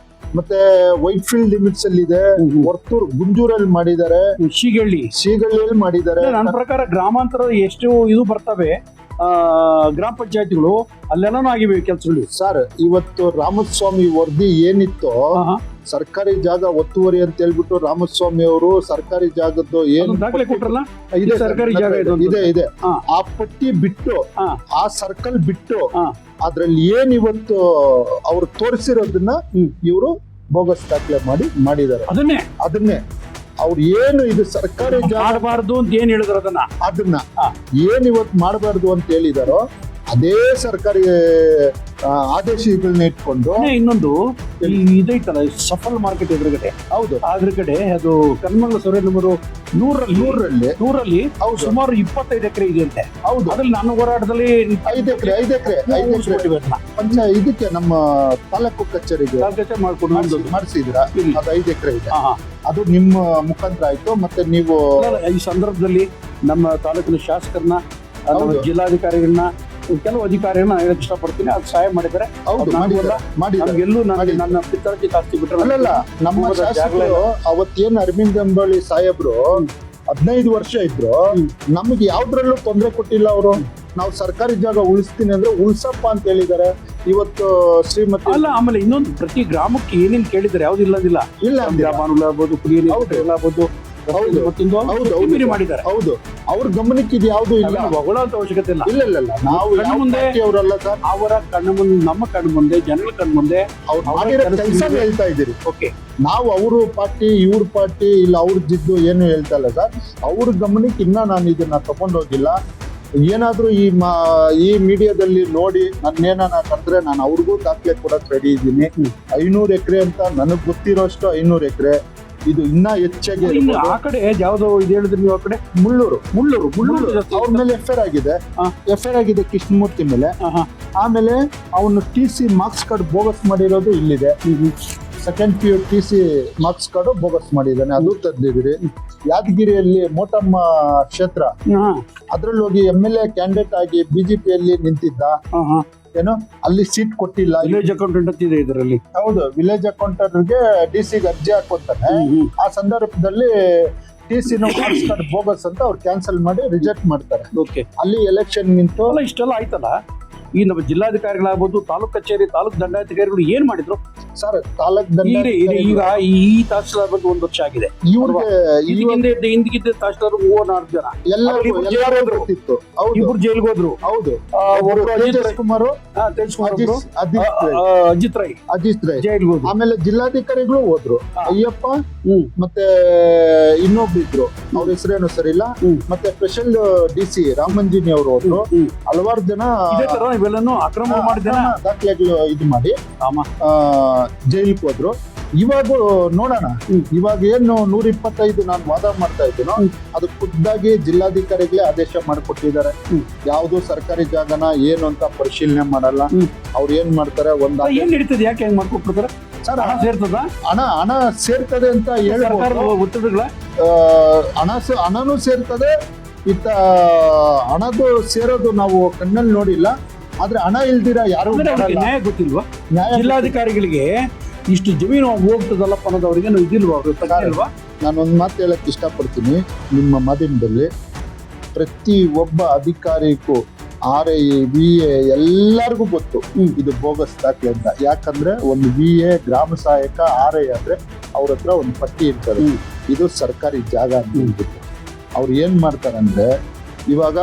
ಮತ್ತೆ ವೈಟ್ ಫೀಲ್ಡ್ ಲಿಮಿಟ್ಸ್ ಅಲ್ಲಿ ಇದೆ, ವರ್ತೂರ್ ಗುಂಜೂರಲ್ಲಿ ಮಾಡಿದ್ದಾರೆ, ಶೀಗಳ್ಳಿಯಲ್ಲಿ ಮಾಡಿದ್ದಾರೆ. ನನ್ನ ಪ್ರಕಾರ ಗ್ರಾಮಾಂತರ ಎಷ್ಟು ಇದು ಬರ್ತವೆ ಗ್ರಾಮ ಪಂಚಾಯತಿಗಳು, ಅಲ್ಲೆಲ್ಲಾನು ಆಗಿವೆ ಕೆಲಸಗಳು. ಸರ್, ಇವತ್ತು ರಾಮಸ್ವಾಮಿ ವರದಿ ಏನಿತ್ತು, ಸರ್ಕಾರಿ ಜಾಗ ಒತ್ತುವರಿ ಅಂತ ಹೇಳ್ಬಿಟ್ಟು ರಾಮಸ್ವಾಮಿ ಅವರು ಸರ್ಕಾರಿ ಜಾಗದ್ದು ಏನು ದಾಖಲೆ ಕೊಟ್ರಲ್ಲ, ಇದೆ ಸರ್ಕಾರಿ ಜಾಗ ಇದೆ. ಆ ಪಟ್ಟಿ ಬಿಟ್ಟು, ಆ ಸರ್ಕಲ್ ಬಿಟ್ಟು, ಅದ್ರಲ್ಲಿ ಏನ್ ಇವತ್ತು ಅವ್ರು ತೋರಿಸಿರೋದನ್ನ ಇವರು ಬೋಗಸ್ ದಾಖಲೆ ಮಾಡಿದ್ದಾರೆ. ಅದನ್ನೇ ಅವ್ರು ಏನು ಇದು ಸರ್ಕಾರಿ ಜಾಗ ಮಾಡಬಾರ್ದು ಅಂತ ಏನ್ ಹೇಳಿದ್ರು, ಅದನ್ನ ಏನ್ ಇವತ್ತು ಮಾಡಬಾರ್ದು ಅಂತ ಹೇಳಿದಾರೋ ಅದೇ ಸರ್ಕಾರಿ ಆದೇಶಗಳನ್ನ ಇಟ್ಕೊಂಡು. ಇನ್ನೊಂದು ಇದೈತಲ್ಲ ಸಫಲ್ ಮಾರ್ಕೆಟ್ ಎದುರುಗಡೆ, ಹೌದು ಅದ್ರ ಕಡೆ ಅದು ಕರ್ಮಂಗಲ ಸರ್ವೆ ನಂಬರ್ 100ರಲ್ಲಿ ಹೌದು ಸುಮಾರು 25 ಎಕರೆ ಇದೆ ಅಂತೆ. ಹೌದು ಅದ್ರಲ್ಲಿ ನನ್ನ ಹೋರಾಟದಲ್ಲಿ 5 ಎಕರೆ ಇದಕ್ಕೆ ನಮ್ಮ ತಾಲೂಕು ಕಚೇರಿಗೆ ಮಾಡ್ಕೊಂಡು ಮಾಡಿಸಿದ್ರ ಇಲ್ಲಿ. ಅದು 5 ಎಕರೆ ಇದೆ. ಹಾ, ಹಾ. ಅದು ನಿಮ್ಮ ಮುಖಾಂತರ ಆಯ್ತು. ಮತ್ತೆ ನೀವು ಈ ಸಂದರ್ಭದಲ್ಲಿ ನಮ್ಮ ತಾಲೂಕಿನ ಶಾಸಕರನ್ನ, ನಮ್ಮ ಹೌದು. ಜಿಲ್ಲಾಧಿಕಾರಿಗಳನ್ನ, ಕೆಲವು ಅಧಿಕಾರಿಗಳನ್ನ ಹೇಳಕ್ ಇಷ್ಟಪಡ್ತೀನಿ. ಅದು ಸಹಾಯ ಮಾಡಿದ್ದಾರೆ. ಹೌದು ಮಾಡಿದ್ದಾರೆ. ನಮ್ಗೆಲ್ಲೂ ನನ್ನ ಪಿತ್ತರ್ಜಿ ಜಾಸ್ತಿ ಬಿಟ್ಟರೆ ಅಲ್ಲಲ್ಲ, ನಮ್ಮ ತುಂಬಾ ಶಾಸಕರು ಜಾಗ ಅವತ್ತೇನು ಅರವಿಂದ್ ಅಂಬಾಳಿ ಸಾಹೇಬ್ರು 15 ವರ್ಷ ಇದ್ರು, ನಮಗೆ ಯಾವ್ದ್ರಲ್ಲೂ ತೊಂದರೆ ಕೊಟ್ಟಿಲ್ಲ ಅವರು. ನಾವು ಸರ್ಕಾರಿ ಜಾಗ ಉಳಿಸ್ತೀನಿ ಅಂದ್ರೆ ಉಳ್ಸಪ್ಪ ಅಂತ ಹೇಳಿದ್ದಾರೆ. ಇವತ್ತು ಶ್ರೀಮತಿ ಅಲ್ಲ, ಆಮೇಲೆ ಇನ್ನೊಂದು ಪ್ರತಿ ಗ್ರಾಮಕ್ಕೆ ಏನೇನ್ ಕೇಳಿದ್ದಾರೆ ಯಾವ್ದು ಇಲ್ಲದಿಲ್ಲ. ಇಲ್ಲ ಅಂದಿಲ್ಲ. ಆಗ್ಬೋದು, ಕುಡಿಯ ಹೌದು. ನೀರು ಆಗ್ಬೋದು, ಹೌದು. ಮತ್ತೊಂದು ಹೌದು, ಮೀರಿ ಮಾಡಿದ್ದಾರೆ. ಹೌದು, ಅವ್ರ ಗಮನಕ್ಕೆ ಇದು ಯಾವ್ದು ಇಲ್ಲ. ಹೊಗಳಂತ ಅವಶ್ಯಕತೆ ಇಲ್ಲ. ಇಲ್ಲ ನಾವು ಕಣ್ಣು ಮುಂದೆ ಅವರಲ್ಲ ಸರ್. ಅವರ ಕಣ್ಣು ಮುಂದೆ, ನಮ್ಮ ಕಣ್ಣು ಮುಂದೆ, ಜನಗಳ ಕಣ್ಣು ಮುಂದೆ ಅವ್ರು ಅವರ ಮಾಡಿರೋ ಕೆಲಸ ಕೆಲಸ ಹೇಳ್ತಾ ಇದ್ದೀರಿ. ಓಕೆ, ನಾವು ಅವರು ಪಾರ್ಟಿ ಇವ್ರ ಪಾರ್ಟಿ ಇಲ್ಲ ಅವ್ರ ಜಿದ್ದು ಏನು ಹೇಳ್ತಾ ಇಲ್ಲ ಸರ್. ಅವ್ರ ಗಮನಕ್ಕೆ ಇನ್ನ ನಾನು ಇದನ್ನ ತಗೊಂಡೋಗಿಲ್ಲ. ಏನಾದ್ರೂ ಈ ಮೀಡಿಯಾದಲ್ಲಿ ನೋಡಿ ನನ್ನೇನ ಕರೆದ್ರೆ ನಾನು ಅವ್ರಿಗೂ ದಾಖಲೆ ಕೊಡಕ್ ರೆಡಿ ಇದ್ದೀನಿ. 500 ಎಕರೆ ಅಂತ ನನಗ್ ಗೊತ್ತಿರೋಷ್ಟು 500 ಎಕರೆ. ಇದು ಇನ್ನ ಹೆಚ್ಚಾಗಿ ಇನ್ನು ಆ ಕಡೆ ಯಾವ್ದೋ ಇದು ಹೇಳಿದ್ರಿ ನೀವು, ಆ ಕಡೆ ಮುಳ್ಳೂರು ಜಾಸ್ತಿ. ಅವ್ರ ಮೇಲೆ ಎಫ್ಐಆರ್ ಆಗಿದೆ. ಹಾ. ಎಫ್ಐಆರ್ ಆಗಿದೆ ಕೃಷ್ಣಮೂರ್ತಿ ಮೇಲೆ. ಆಹಾ. ಆಮೇಲೆ ಅವನು TC ಮಾರ್ಕ್ಸ್ ಕಾರ್ಡ್ ಬೋಗಸ್ ಮಾಡಿರೋದು ಇಲ್ಲಿದೆ. Second PU TC marks card bogus ಮಾಡಿದ್ದಾನೆ, ಅದು ತಂದಿದ್ದೀರಿ. ಯಾದಗಿರಿಯಲ್ಲಿ ಮೋಟಮ್ಮ ಕ್ಷೇತ್ರ, ಅದ್ರಲ್ಲಿ ಹೋಗಿ MLA ಕ್ಯಾಂಡಿಡೇಟ್ ಆಗಿ BJPಯಲ್ಲಿ ನಿಂತಿದ್ದ. ಏನು ಅಲ್ಲಿ ಸೀಟ್ ಕೊಟ್ಟಿಲ್ಲ. ವಿಲೇಜ್ ಅಕೌಂಟೆಂಟ್ ಅಂತ ಇದೆ ಇದರಲ್ಲಿ. ಹೌದು, ವಿಲೇಜ್ ಅಕೌಂಟರ್ಗೆ DC-ಗೆ ಅರ್ಜಿ ಹಾಕೋತಾನೆ. ಆ ಸಂದರ್ಭದಲ್ಲಿ TC ಮಾರ್ಕ್ಸ್ ಕಾರ್ಡ್ ಬೋಗಸ್ ಅಂತ ಅವ್ರು ಕ್ಯಾನ್ಸಲ್ ಮಾಡಿ ರಿಜೆಕ್ಟ್ ಮಾಡ್ತಾರೆ. ಓಕೆ, ಅಲ್ಲಿ ಎಲೆಕ್ಷನ್ ನಿಂತು ಅಲ್ಲ ಇಷ್ಟೆಲ್ಲ ಆಯ್ತಲ್ಲ. ಈ ನಮ್ಮ ಜಿಲ್ಲಾಧಿಕಾರಿಗಳಾಗ್ಬೋದು, ತಾಲೂಕ್ ಕಚೇರಿ, ತಾಲೂಕ್ ದಂಡಾಧಿಕಾರಿಗಳು ಏನ್ ಮಾಡಿದ್ರು ಸರ್? ತಾಲೂಕ್ ಈಗ ಈ ತಹಸೀಲ್ದಾರ್ ಬಂದು 1 ವರ್ಷ ಆಗಿದೆ. ಹಿಂದಿಗಿದ್ದ ತಹಸೀಲ್ದಾರ್ 4 ಜನ ಎಲ್ಲರೂ ಗೊತ್ತಿತ್ತು. ಹೌದು, ಇಬ್ರು ಜೈಲ್ಗೆ ಹೋದ್ರು. ಹೌದು. ಒಬ್ರು ತೇಜಸ್ ಕುಮಾರ್, ಅಜಿತ್ ರೈ ಜೈಲ್ಗೆ ಹೋದ್ರು. ಆಮೇಲೆ ಜಿಲ್ಲಾಧಿಕಾರಿಗಳು ಹೋದ್ರು. ಅಯ್ಯಪ್ಪ ಮತ್ತೆ ಇನ್ನೊಬ್ರು ಇದ್ರು, ಅವ್ರ ಹೆಸರೇನು ಸರಿಲ್ಲ. ಮತ್ತೆ ಸ್ಪೆಷಲ್ DC ರಾಮಂಜಿನಿ ಅವರು ಹೋದ್ರು. ಹಲವಾರು ಜನ ಇದೇ ತರ ಇವೆಲ್ಲನೂ ಅಕ್ರಮ ಮಾಡಿದ್ದೇನೆ ದಾಖಲೆಗಳು ಇದು ಮಾಡಿ ಜೈಲಿಗೆ ಹೋದ್ರು. ಇವಾಗ ನೋಡೋಣ, ಇವಾಗ ಏನು 125 ನಾನು ವಾದ ಮಾಡ್ತಾ ಇದ್ದೀನೋ ಅದು ಖುದ್ದಾಗಿ ಜಿಲ್ಲಾಧಿಕಾರಿಗಳೇ ಆದೇಶ ಮಾಡಿಕೊಟ್ಟಿದ್ದಾರೆ. ಯಾವ್ದು ಸರ್ಕಾರಿ ಜಾಗನ ಏನು ಅಂತ ಪರಿಶೀಲನೆ ಮಾಡಲ್ಲ. ಅವ್ರು ಏನ್ ಮಾಡ್ತಾರೆ, ಏನ್ ನಡೀತದೆ, ಯಾಕೆ ಹೆಂಗ್ ಮಾಡ್ಕೊಟ್ಬಿಡ್ತಾರೆ ಸರ್? ಹಣ ಸೇರ್ತದ, ಹಣ ಸೇರ್ತದೆ ಅಂತ ಹೇಳ್ಬೋದು. ಒತ್ತಡಗಳ ಹಣನೂ ಸೇರ್ತದೆ. ಇತ್ತ ಹಣದು ಸೇರೋದು ನಾವು ಕಣ್ಣಲ್ಲಿ ನೋಡಿಲ್ಲ. ಆದ್ರೆ ಹಣ ಇಲ್ದಿರ ಯಾರು ನ್ಯಾಯ ಗೊತ್ತಿಲ್ವಾ? ಜಿಲ್ಲಾಧಿಕಾರಿಗಳಿಗೆ ಇಷ್ಟು ಜಮೀನು ಹೋಗ್ತದಲ್ಲಪ್ಪ ಅನ್ನೋದು ಅವ್ರಿಗೆ ಇದಿಲ್ವಾ? ಅವ್ರು ನಾನೊಂದು ಮಾತು ಹೇಳಕ್ ಇಷ್ಟಪಡ್ತೀನಿ ನಿಮ್ಮ ಮಾಧ್ಯಮದಲ್ಲಿ. ಪ್ರತಿ ಒಬ್ಬ ಅಧಿಕಾರಿಗೂ RI VA ಎಲ್ಲರಿಗೂ ಗೊತ್ತು ಇದು ಬೋಗಸ್ ದಾಖಲೆ ಅಂತ. ಯಾಕಂದ್ರೆ ಒಂದು VA ಗ್ರಾಮ ಸಹಾಯಕ RI ಆದ್ರೆ ಅವ್ರ ಹತ್ರ ಒಂದು ಪಟ್ಟಿ ಇರ್ತದೆ, ಇದು ಸರ್ಕಾರಿ ಜಾಗ ಅಂತ ಹೇಳ್ಬಿಟ್ಟು. ಅವ್ರು ಏನ್ ಮಾಡ್ತಾರಂದ್ರೆ, ಇವಾಗ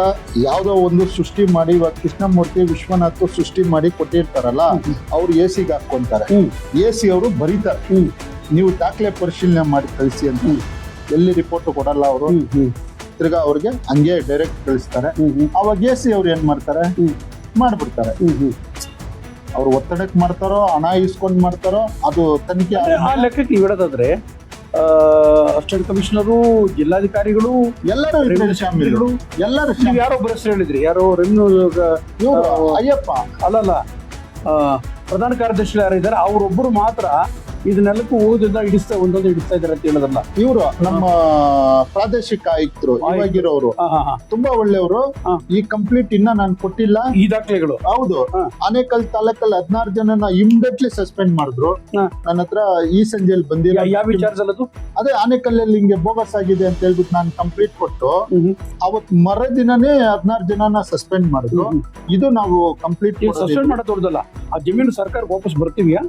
ಯಾವ್ದೋ ಒಂದು ಸೃಷ್ಟಿ ಮಾಡಿ, ಇವಾಗ ಕೃಷ್ಣಮೂರ್ತಿ ವಿಶ್ವನಾಥ್ ಸೃಷ್ಟಿ ಮಾಡಿ ಕೊಟ್ಟಿರ್ತಾರಲ್ಲ, ಅವ್ರು AC-ಗೆ ಹಾಕೊಂತಾರೆ. AC ಅವರು ಬರೀತಾರೆ, ನೀವು ದಾಖಲೆ ಪರಿಶೀಲನೆ ಮಾಡಿ ಕಳಿಸಿ ಅಂತ. ಎಲ್ಲಿ ರಿಪೋರ್ಟ್ ಕೊಡಲ್ಲ ಅವರು. ತಿರ್ಗಾ ಅವ್ರಿಗೆ ಹಂಗೆ ಡೈರೆಕ್ಟ್ ಕಳಿಸ್ತಾರೆ. ಅವಾಗ AC ಅವ್ರು ಏನ್ ಮಾಡ್ತಾರೆ, ಮಾಡ್ಬಿಡ್ತಾರೆ. ಅವ್ರು ಒತ್ತಡಕ್ಕೆ ಮಾಡ್ತಾರೋ, ಹಣ ಇಸ್ಕೊಂಡ್ ಮಾಡ್ತಾರೋ, ಅದು ತನಿಖೆ. ಆ ಲೆಕ್ಕಕ್ಕೆ ನೀವು ಹೇಳೋದಾದ್ರೆ ಅಸಿಸ್ಟೆಂಟ್ ಕಮಿಷನರು, ಜಿಲ್ಲಾಧಿಕಾರಿಗಳು ಎಲ್ಲರೂ ಯಾರೊಬ್ಬರ ಹೆಸರು ಹೇಳಿದ್ರಿ, ಯಾರೋ ರೆವಿನ್ಯೂ ಅಯ್ಯಪ್ಪ ಅಲ್ಲಲ್ಲ, ಪ್ರಧಾನ ಕಾರ್ಯದರ್ಶಿ ಯಾರಿದ್ದಾರೆ ಅವರೊಬ್ಬರು ಮಾತ್ರ ಇದನ್ನೆಲ್ಲಕ್ಕೂ ಓದಿಂದ ಒಂದೊಂದು ಇಡಿಸ್ತಾ ಇದಾರೆ ಅಂತ ಹೇಳೋದಲ್ಲ. ಇವರು ನಮ್ಮ ಪ್ರಾದೇಶಿಕ ಆಯುಕ್ತರು ಇವಾಗಿರೋರು ತುಂಬಾ ಒಳ್ಳೆಯವರು. ಈ ಕಂಪ್ಲೀಟ್ ಇನ್ನ ನಾನು ಕೊಟ್ಟಿಲ್ಲ ಈ ದಾಖಲೆಗಳು. ಹೌದು, ಆನೇಕಲ್ ತಾಲೂಕಲ್ಲಿ 16 ಜನನ ಇಮಿಡಿಯೇಟ್ಲಿ ಸಸ್ಪೆಂಡ್ ಮಾಡಿದ್ರು. ನನ್ನ ಹತ್ರ ಈ ಸಂಜೆಯಲ್ಲಿ ಬಂದಿಲ್ಲ. ಯಾವ ವಿಚಾರದಲ್ಲದು? ಅದೇ ಆನೇಕಲ್ಲಲ್ಲಿ ಹಿಂಗೆ ಬೋಗಸ್ ಆಗಿದೆ ಅಂತ ಹೇಳ್ಬಿಟ್ಟು ನಾನು ಕಂಪ್ಲೀಟ್ ಕೊಟ್ಟು ಅವತ್ ಮರುದಿನನೇ 16 ಜನನ ಸಸ್ಪೆಂಡ್ ಮಾಡಿದ್ರು. ಇದು ನಾವು ಕಂಪ್ಲೀಟ್ ಸಸ್ಪೆಂಡ್ ಮಾಡೋದು ದೊಡ್ಡದಲ್ಲ. ಆ ಜಮೀನು ಸರ್ಕಾರಕ್ಕೆ ವಾಪಸ್ ಬರ್ತೀವಿಯಾ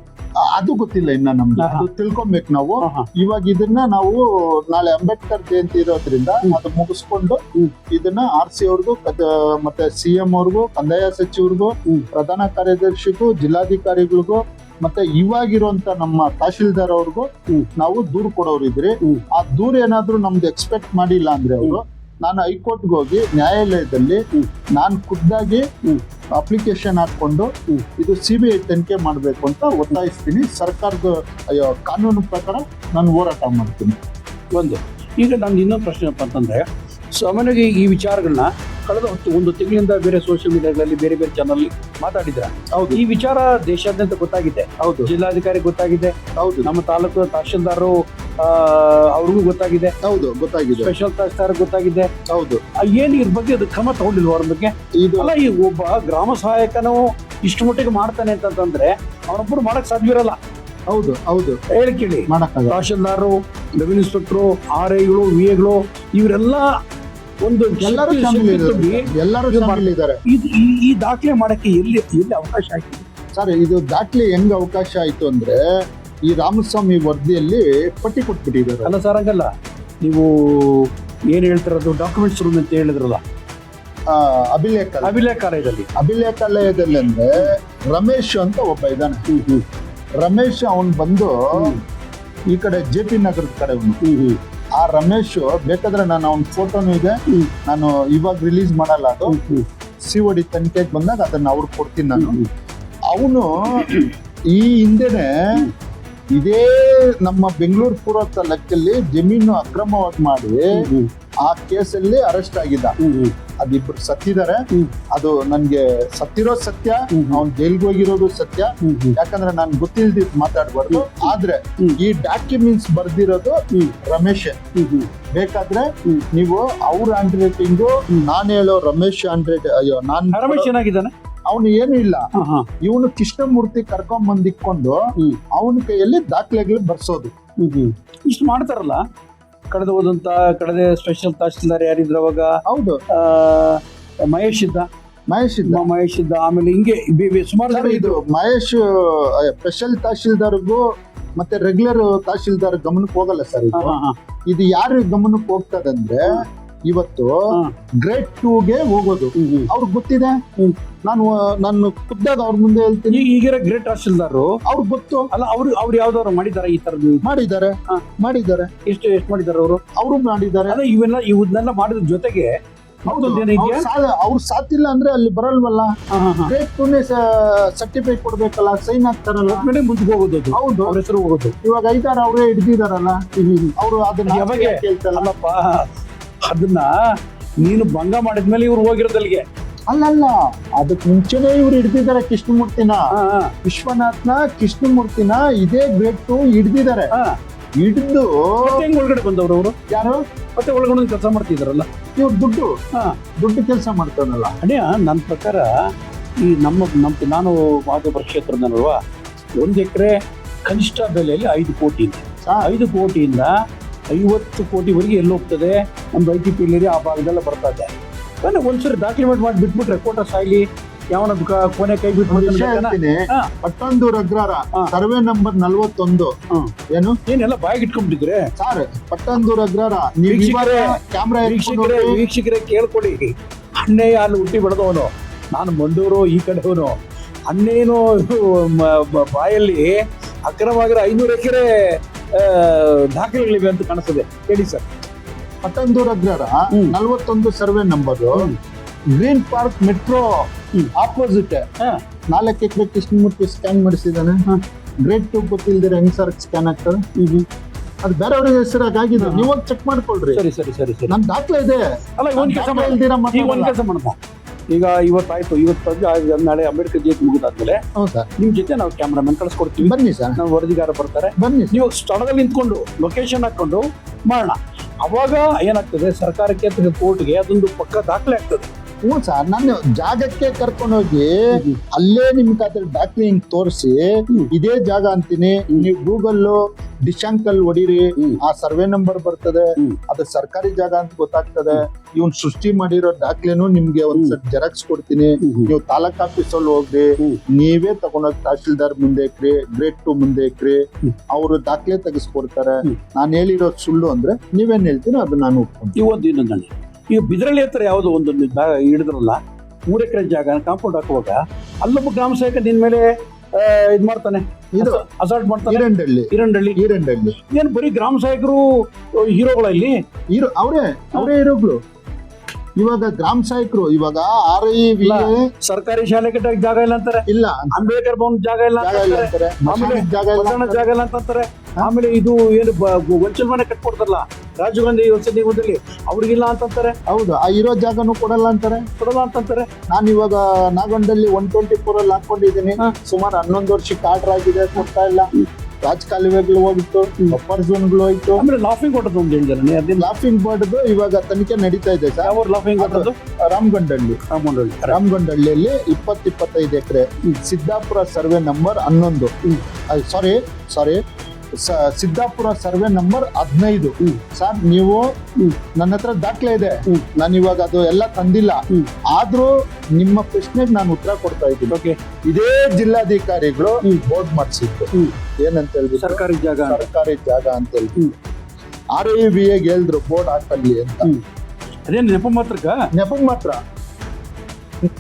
ಅದು ಗೊತ್ತಿಲ್ಲ ಇನ್ನ ನಮ್ಗೆ. ಅದು ತಿಳ್ಕೊಬೇಕು ನಾವು. ಇವಾಗ ಇದನ್ನ ನಾವು ನಾಳೆ ಅಂಬೇಡ್ಕರ್ ಜಯಂತಿ ಇರೋದ್ರಿಂದ ಅದು ಮುಗಿಸ್ಕೊಂಡು ಇದನ್ನ RC ಅವ್ರಿಗೂ ಮತ್ತೆ CM ಅವ್ರಿಗೂ, ಕಂದಾಯ ಸಚಿವರಿಗೂ, ಪ್ರಧಾನ ಕಾರ್ಯದರ್ಶಿಗೂ, ಜಿಲ್ಲಾಧಿಕಾರಿಗಳಿಗೂ ಮತ್ತೆ ಇವಾಗಿರುವಂತ ನಮ್ಮ ತಹಶೀಲ್ದಾರ್ ಅವ್ರಿಗೂ ನಾವು ದೂರು ಕೊಡೋರು ಇದ್ರಿ. ಆ ದೂರ ಏನಾದ್ರು ನಮ್ದು ಎಕ್ಸ್ಪೆಕ್ಟ್ ಮಾಡಿಲ್ಲ ಅಂದ್ರೆ ಅವರು, ನಾನು ಹೈಕೋರ್ಟ್ಗೆ ಹೋಗಿ ನ್ಯಾಯಾಲಯದಲ್ಲಿ ನಾನು ಖುದ್ದಾಗಿ ಅಪ್ಲಿಕೇಶನ್ ಹಾಕೊಂಡು ಇದು CBI ತನಿಖೆ ಮಾಡಬೇಕು ಅಂತ ಒತ್ತಾಯಿಸ್ತೀನಿ. ಸರ್ಕಾರದ ಕಾನೂನು ಪ್ರಕಾರ ನಾನು ಹೋರಾಟ ಮಾಡ್ತೀನಿ. ಒಂದು ಈಗ ನಾನು ಇನ್ನೊಂದು ಪ್ರಶ್ನೆ ಏನಪ್ಪ ಅಂತಂದ್ರೆ, ಸಾಮಾನ್ಯವಾಗಿ ಈ ವಿಚಾರಗಳನ್ನ ಕಳೆದ ಒಂದು ತಿಂಗಳಿಂದ ಬೇರೆ ಸೋಷಿಯಲ್ ಮೀಡಿಯಾಗಳಲ್ಲಿ ಬೇರೆ ಬೇರೆ ಚಾನಲ್ ಮಾತಾಡಿದ್ರ. ಹೌದು, ಈ ವಿಚಾರ ದೇಶಾದ್ಯಂತ ಗೊತ್ತಾಗಿದೆ. ಹೌದು, ಜಿಲ್ಲಾಧಿಕಾರಿ ಗೊತ್ತಾಗಿದೆ, ಹೌದು, ನಮ್ಮ ತಾಲೂಕು ತಹಶೀಲ್ದಾರು ಅವ್ರಿಗೂ ಗೊತ್ತಾಗಿದೆ, ಹೌದು, ಗೊತ್ತಾಗಿದೆ, ಸ್ಪೆಷಲ್ ತಹಶೀಲ್ದಾರ್ ಗೊತ್ತಾಗಿದೆ. ಹೌದು. ಏನು ಇದ್ರ ಬಗ್ಗೆ ಅದು ಕ್ರಮ ತಗೊಂಡಿಲ್ವ ಅವ್ರ ಬಗ್ಗೆ? ಇದು ಅಲ್ಲ, ಈ ಒಬ್ಬ ಗ್ರಾಮ ಸಹಾಯಕನು ಇಷ್ಟು ಮಟ್ಟಿಗೆ ಮಾಡ್ತಾನೆ ಅಂತಂದ್ರೆ ಅವನೊಬ್ಬರು ಮಾಡಕ್ ಸಾಧ್ಯವಿರಲ್ಲ. ಹೌದು, ಹೌದು, ಹೇಳಿ ಕೇಳಿ, ಮಾಡಕ್ಕಾಗಲ್ಲ. ತಹಶೀಲ್ದಾರು, ರೆವಿನ್ಯೂ ಇನ್ಸ್ಪೆಕ್ಟರ್, RIಗಳು, VAಗಳು ಇವರೆಲ್ಲ ಒಂದು ಎಲ್ಲರೂ ಶಕ್ತಿ ಶಾಮಿಲ್ ಇದ್ದಾರೆ. ತುಂಬಿ ಎಲ್ಲರೂ ಶಾಮಿಲ್ ಇದ್ದಾರೆ. ಈ ದಾಖಲೆ ಮಾಡಕ್ಕೆ ಎಲ್ಲಿ ಅವಕಾಶ ಆಗಿದೆ ಸರ್, ಇದು ದಾಖಲೆ ಹೆಂಗ್ ಅವಕಾಶ ಆಯ್ತು ಅಂದ್ರೆ ಈ ರಾಮಸ್ವಾಮಿ ವರದಿಯಲ್ಲಿ ಪಟ್ಟಿ ಕೊಟ್ಬಿಟ್ಟಿದ್ದಾರೆ. ಅಲ್ಲ ಸರ್, ಹಂಗಲ್ಲ. ನೀವು ಏನ್ ಹೇಳ್ತಿರೋದು ಡಾಕ್ಯುಮೆಂಟ್ಸ್ ರೂಮ್ ಅಂತ ಹೇಳಿದ್ರಲ್ಲ, ಅಭಿಲೇಖಾಲಯದಲ್ಲಿ ಅಂದ್ರೆ ರಮೇಶ್ ಅಂತ ಒಬ್ಬ ಇದ್ದಾನೆ. ರಮೇಶ್ ಅವನ್ ಬಂದು ಈ ಕಡೆ JP ನಗರದ ಕಡೆ ಆ ರಮೇಶ್ ಬೇಕಾದ್ರೆ ನಾನು ಅವನ ಫೋಟೋನು ಇದೆ, ನಾನು ಇವಾಗ ರಿಲೀಸ್ ಮಾಡಲ್ಲ, ಅದು COD ತನಿಖೆಗೆ ಬಂದಾಗ ಅದನ್ನ ಅವ್ರಿಗೆ ಕೊಡ್ತೀನಿ ನಾನು. ಅವನು ಈ ಹಿಂದೆನೆ ಇದೇ ನಮ್ಮ ಬೆಂಗಳೂರು ಪೂರ್ವ ತಾಲೂಕಲ್ಲಿ ಜಮೀನು ಅಕ್ರಮವಾಗಿ ಮಾಡಿ ಆ ಕೇಸಲ್ಲಿ ಅರೆಸ್ಟ್ ಆಗಿದ್ದ. ಅದಿಬ್ರು ಸತ್ತಿದ್ದಾರೆ. ಅದು ನನ್ಗೆ ಸತ್ತಿರೋ ಸತ್ಯ, ಅವ್ನ್ ಜೈಲ್ಗೆ ಹೋಗಿರೋದು ಸತ್ಯ. ಯಾಕಂದ್ರೆ ನಾನು ಗೊತ್ತಿಲ್ದಿದ್ ಮಾತಾಡ್ಬಾರ್ದು. ಆದ್ರೆ ಈ ಡಾಕ್ಯುಮೆಂಟ್ಸ್ ಬರ್ದಿರೋದು ರಮೇಶ್. ಬೇಕಾದ್ರೆ ನೀವು ಅವ್ರ ಹ್ಯಾಂಡ್ ರೈಟಿಂಗು, ನಾನು ಹೇಳೋ ರಮೇಶ್ ಹ್ಯಾಂಡ್ ರೈಟಿಂಗ್, ಅಯ್ಯೋ ರಮೇಶ್ ಏನಾಗಿದ್ದಾನೆ, ಅವನು ಏನು ಇಲ್ಲ. ಇವನು ಕೃಷ್ಣಮೂರ್ತಿ ಕರ್ಕೊಂಡ್ ಬಂದಿಕ್ಕೊಂಡು ಅವನ ಕೈಯಲ್ಲಿ ದಾಖಲೆಗಳು ಬರ್ಸೋದು. ಇಷ್ಟು ಮಾಡ್ತಾರಲ್ಲ. ಕಳೆದ ಸ್ಪೆಷಲ್ ತಹಶೀಲ್ದಾರ್ ಯಾರಿದ್ರು ಅವಾಗ? ಹೌದು, ಮಹೇಶ್ ಇದ್ದ. ಆಮೇಲೆ ಹಿಂಗೆ ಸುಮಾರು ಇದು ಮಹೇಶ್ ಸ್ಪೆಷಲ್ ತಹಶೀಲ್ದಾರ್ಗೂ ಮತ್ತೆ ರೆಗ್ಯುಲರ್ ತಹಶೀಲ್ದಾರ್ ಗಮನಕ್ಕೆ ಹೋಗಲ್ಲ ಸರ್. ಇದು ಯಾರು ಗಮನಕ್ಕೆ ಹೋಗ್ತದಂದ್ರೆ ಇವತ್ತು ಗ್ರೇಡ್ 2ಗೆ ಹೋಗೋದು ಅವ್ರಿಗೆ ಗೊತ್ತಿದೆ. ನಾನು ಖುದ್ದಾಗ ಅವ್ರ ಮುಂದೆ ಹೇಳ್ತೀನಿ. ಈಗಿರೋ ಗ್ರೇಟ್ ತಹಶೀಲ್ದಾರ್ ಅವ್ರಿಗೆ ಗೊತ್ತು ಅಲ್ಲ. ಅವ್ರು ಯಾವ್ದಾದ್ರು ಮಾಡಿದಾರೆ ಈ ತರದ್ದು? ಮಾಡಿದ್ದಾರೆ. ಎಷ್ಟು ಮಾಡಿದಾರೆ ಅವರು ಮಾಡಿದ್ದಾರೆ. ಅಲ್ಲ, ಇವನ್ನೆಲ್ಲ ಮಾಡಿದ ಜೊತೆಗೆ ಅವ್ರು ಸಾತಿಲ್ಲ ಅಂದ್ರೆ ಅಲ್ಲಿ ಬರಲ್ವಲ್ಲ. ಗ್ರೇಡ್ 2ನೇ ಸರ್ಟಿಫಿಕೇಟ್ ಕೊಡ್ಬೇಕಲ್ಲ, ಸೈನ್ ಹಾಕ್ತಾರಲ್ಲ, ಮುಂದಕ್ಕೆ ಹೋಗೋದು. ಹೌದು, ಅವ್ರ ಹೆಸರು ಹೋಗೋದು. ಇವಾಗ 5-6 ಅವರೇ ಹಿಡ್ದಿದಾರಲ್ಲ, ಅವರು ಅದನ್ನ ಯಾವಾಗ ಕೇಳ್ತಾರಲ್ಲಪ್ಪ. ಅದನ್ನ ನೀನು ಭಂಗ ಮಾಡಿದ್ಮೇಲೆ ಇವ್ರು ಹೋಗಿರೋದಲ್ಲಿಗೆ ಅಲ್ಲಲ್ಲ, ಅದಕ್ಕೆ ಮುಂಚೆನೆ ಇವ್ರು ಹಿಡ್ದಿದ್ದಾರೆ ಕೃಷ್ಣಮೂರ್ತಿನ, ವಿಶ್ವನಾಥ್ನ ಕೃಷ್ಣಮೂರ್ತಿನ ಇದೇ ಗ್ರೇಡ್ 2 ಹಿಡ್ದಿದ್ದಾರೆ. ಹಿಡಿದು ಒಳಗಡೆ ಬಂದವರು ಅವರು ಯಾರು ಮತ್ತೆ ಒಳಗಡೆ ಕೆಲಸ ಮಾಡ್ತಿದಾರಲ್ಲ. ಇವ್ರು ದುಡ್ಡು ಕೆಲಸ ಮಾಡ್ತಾನಲ್ಲ. ಅಣ್ಣ, ನನ್ನ ಪ್ರಕಾರ ಈ ನಾನು ಮಾದೇವಪುರ ಕ್ಷೇತ್ರದಲ್ವಾ, 1 ಎಕರೆ ಕನಿಷ್ಠ ಬೆಲೆಯಲ್ಲಿ 5 ಕೋಟಿ ಇದೆ. 5 ಕೋಟಿಯಿಂದ 50 ಕೋಟಿವರೆಗೆ ಎಲ್ಲಿ ಹೋಗ್ತದೆ? ನಮ್ಮ ITP ಆ ಭಾಗದೆಲ್ಲ ಬರ್ತಾ ಇದೆ. ಒಂದ್ಸರಿ ಡಾಕ್ಯುಮೆಂಟ್ ಮಾಡಿ ಬಿಟ್ಬಿಟ್ರೆ ಕೋಟ ಸಾಯ್ಲಿ, ಯಾವನ ಕೊನೆ ಕೈ ಬಿಟ್ಟು ಪಟ್ಟಂದೂರು ಅಗ್ರಹಾರ ಸರ್ವೆ ನಂಬರ್ 41 ಏನೆಲ್ಲ ಬಾಯಿಗೆ ಇಟ್ಕೊಂಡ್ಬಿಟ್ಟಿದ್ರೆ ಸರ್. ಪಟ್ಟಂದೂರು ಅಗ್ರಹಾರ ಕ್ಯಾಮ್ರಾ ವೀಕ್ಷಕರೇ ಕೇಳ್ಕೊಡಿ. ಅಣ್ಣೆ ಅಲ್ಲಿ ಹುಟ್ಟಿ ಬೆಳೆದವನು, ನಾನು ಮಂಡೂರು ಈ ಕಡೆವನು. ಅಣ್ಣೇನು ಬಾಯಲ್ಲಿ ಅಕ್ರಮವಾಗಿರೋ 500 ಎಕರೆ ದಾಖಲೆಗಳಿವೆ ಅಂತ ಕಾಣಿಸ್ತದೆ. ಹೇಳಿ sir. Pattandur Agrahara 41 survey number, green park metro opposite 4 acre Krishnamurthy scan ಮಾಡಿಸಿದಾನೆ. ಗ್ರೇಡ್ 2 ಗೊತ್ತಿಲ್ದಿರ ಹೆಂಗ್ ಸರ್ ಸ್ಕ್ಯಾನ್ ಆಗ್ತದೆ? ಅದು ಬೇರೆಯವ್ರಿಗೆ ಹೆಸರಾಗಿದೆ, ನೀವು ಚೆಕ್ ಮಾಡ್ಕೊಳ್ರಿ. ಸರಿ. ನಮ್ ದಾಖಲೆ ಇದೆ. ಅಲ್ಲ, ಒಂದ್ ಕೆಲಸ ಮಾಡೋಣ. ಈಗ ಇವತ್ತಾಯ್ತು, ನಾಳೆ ಅಂಬೇಡ್ಕರ್ ಜಯಂತಿ ಮುಗಿದಾದ್ಮೇಲೆ ನಿಮ್ ಜೊತೆ ನಾವು ಕ್ಯಾಮ್ರಾಮನ್ ಕಳ್ಸ್ಕೊಡ್ತೀವಿ. ಬನ್ನಿ ಸರ್, ನಾವು ವರದಿಗಾರ ಬರ್ತಾರೆ. ಬನ್ನಿ, ನೀವು ಸ್ಥಳದಲ್ಲಿ ನಿಂತ್ಕೊಂಡು ಲೊಕೇಶನ್ ಹಾಕೊಂಡು ಮಾಡೋಣ. ಅವಾಗ ಏನಾಗ್ತದೆ, ಸರ್ಕಾರಕ್ಕೆ ಅಥವಾ ಕೋರ್ಟ್ಗೆ ಅದೊಂದು ಪಕ್ಕ ದಾಖಲೆ ಆಗ್ತದೆ. ಹ್ಞೂ ಸರ್, ನಾನು ಜಾಗಕ್ಕೆ ಕರ್ಕೊಂಡೋಗಿ ಅಲ್ಲೇ ನಿಮ್ಗೆ ಅದ್ರ ದಾಖಲೆ ಹಿಂಗ್ ತೋರಿಸಿ ಇದೇ ಜಾಗ ಅಂತೀನಿ. ನೀವು ಗೂಗಲ್ ಡಿಶಾಂಕಲ್ ಹೊಡೀರಿ, ಆ ಸರ್ವೆ ನಂಬರ್ ಬರ್ತದೆ. ಅದು ಸರ್ಕಾರಿ ಜಾಗ ಅಂತ ಗೊತ್ತಾಗ್ತದೆ. ಇವನ್ ಸೃಷ್ಟಿ ಮಾಡಿರೋ ದಾಖಲೆನೂ ನಿಮ್ಗೆ ಒಂದ್ಸರಿ ಜೆರಾಕ್ಸ್ ಕೊಡ್ತೀನಿ. ನೀವು ತಾಲೂಕ್ ಆಫೀಸಲ್ಲಿ ಹೋಗ್ರಿ, ನೀವೇ ತಗೊಂಡೋಗಿ ತಹಶೀಲ್ದಾರ್ ಮುಂದೆ ಇಕ್ರಿ, ಗ್ರೇಡ್ 2 ಮುಂದೆ ಇಕ್ರಿ, ಅವರು ದಾಖಲೆ ತೆಗೆಸ್ಕೊಡ್ತಾರೆ. ನಾನು ಹೇಳಿರೋ ಸುಳ್ಳು ಅಂದ್ರೆ ನೀವೇನ್ ಹೇಳ್ತೀನೋ ಅದು ನಾನು ಒಪ್ಕೊಂಡು. ಈಗ ಬಿದ್ರಳ್ಳಿ ಹತ್ರ ಯಾವುದೋ ಒಂದು ಹಿಡಿದ್ರಲ್ಲ, 3 ಎಕರೆ ಜಾಗ ಕಾಂಪೌಂಡ್ ಹಾಕುವಾಗ ಅಲ್ಲೊಬ್ಬ ಗ್ರಾಮ ಸೇವಕ ನಿನ್ ಮೇಲೆ ಇದ್ ಮಾಡ್ತಾನೆ, ಅಸಾಲ್ಟ್ ಮಾಡ್ತಾನೆ. ಈರಂಡಳ್ಳಿ ಏನ್ ಬರೀ ಗ್ರಾಮ ಸಹಾಯಕರು ಹೀರೋಗಳ ಇಲ್ಲಿ? ಅವರೇ ಹೀರೋಗಳು. ಇವಾಗ ಗ್ರಾಮ ಸಹಾಯಕರು ಇವಾಗ ಇಲ್ಲ, ಸರ್ಕಾರಿ ಶಾಲೆ ಕಟ್ಟಕ್ಕೆ ಜಾಗ ಇಲ್ಲ ಅಂತಾರೆ, ಇಲ್ಲ ಅಂಬೇಡ್ಕರ್ ಭವನ್ ಜಾಗ ಇಲ್ಲ ಜಾಗ ಇಲ್ಲ ಅಂತಾರೆ, ಅಂತಾರೆ, ಆಮೇಲೆ ಮಸಾಣಕ್ಕೆ ಜಾಗ ಇಲ್ಲ ಬಸವಣ್ಣ ಜಾಗ ಇಲ್ಲ ಅಂತಂತಾರೆ. ಆಮೇಲೆ ಇದು ಏನು ಗೊಂಚಲ್ ಮನೆ ಕಟ್ಕೊಡ್ತಾರಲ್ಲ ರಾಜೀವ್ ಗಾಂಧಿ ವಸತಿ ನಿಗಮದಲ್ಲಿ, ಅವ್ರಿಗಿಲ್ಲ ಅಂತಂತಾರೆ, ಹೌದು, ಆ ಇರೋ ಜಾಗನೂ ಕೊಡಲ್ಲ ಅಂತಾರೆ. ಕೊಡಲ್ಲ ಅಂತಂತಾರೆ. ನಾನು ಇವಾಗ ನಾಗೊಂಡಲ್ಲಿ 124 ಅಲ್ಲಿ ಹಾಕೊಂಡಿದ್ದೀನಿ. ಸುಮಾರು 11 ವರ್ಷಕ್ಕೆ ಆರ್ಡರ್ ಆಗಿದೆ, ಕೊಡ್ತಾ ಇಲ್ಲ. ರಾಜಕಾಲುವೆಗಳು ಹೋಗಿತ್ತು, ಬಫರ್ ಝೋನ್ಗಳು ಹೋಯ್ತು. ಆಮೇಲೆ ಲಾಫಿಂಗ್ ಕೊಟ್ಟದ್ದು ಒಂದು ಹೇಳಿದಾರೆ, ಅದೇನು ಲಾಫಿಂಗ್ ಬರ್ಡ್ದು ಇವಾಗ ತನಿಖೆ ನಡೀತಾ ಇದೆ ಸರ್. ಯಾವ ಲಾಫಿಂಗ್ ಕೊಟ್ಟದ್ದು? ರಾಮಗೊಂಡಳ್ಳಿಯಲ್ಲಿ 25 ಎಕರೆ, ಸಿದ್ದಾಪುರ ಸರ್ವೆ ನಂಬರ್ 11, ಸಾರಿ ಸಿದ್ದಾಪುರ ಸರ್ವೆ ನಂಬರ್ 15. ಸರ್ ನೀವು ನನ್ನ ಹತ್ರ ದಾಖಲೆ ಇದೆ, ನಾನು ಇವಾಗ ಅದು ಎಲ್ಲ ತಂದಿಲ್ಲ, ಆದ್ರೂ ನಿಮ್ಮ ಪ್ರಶ್ನೆಗೆ ನಾನು ಉತ್ತರ ಕೊಡ್ತಾ ಇದ್ದೀನಿ. ಇದೇ ಜಿಲ್ಲಾಧಿಕಾರಿಗಳು ಬೋರ್ಡ್ ಮಾಡಿಸಿದ್ದು ಏನಂತ ಹೇಳಿದ್ರು, ಸರ್ಕಾರಿ ಜಾಗ ಅಂತ ಹೇಳಿ RIVA ಹೇಳಿದ್ರು ಬೋರ್ಡ್ ಹಾಕಲ್ಲಿ ಅಂತ. ಅದೇನು ನೆಪ ಮಾತ್ರ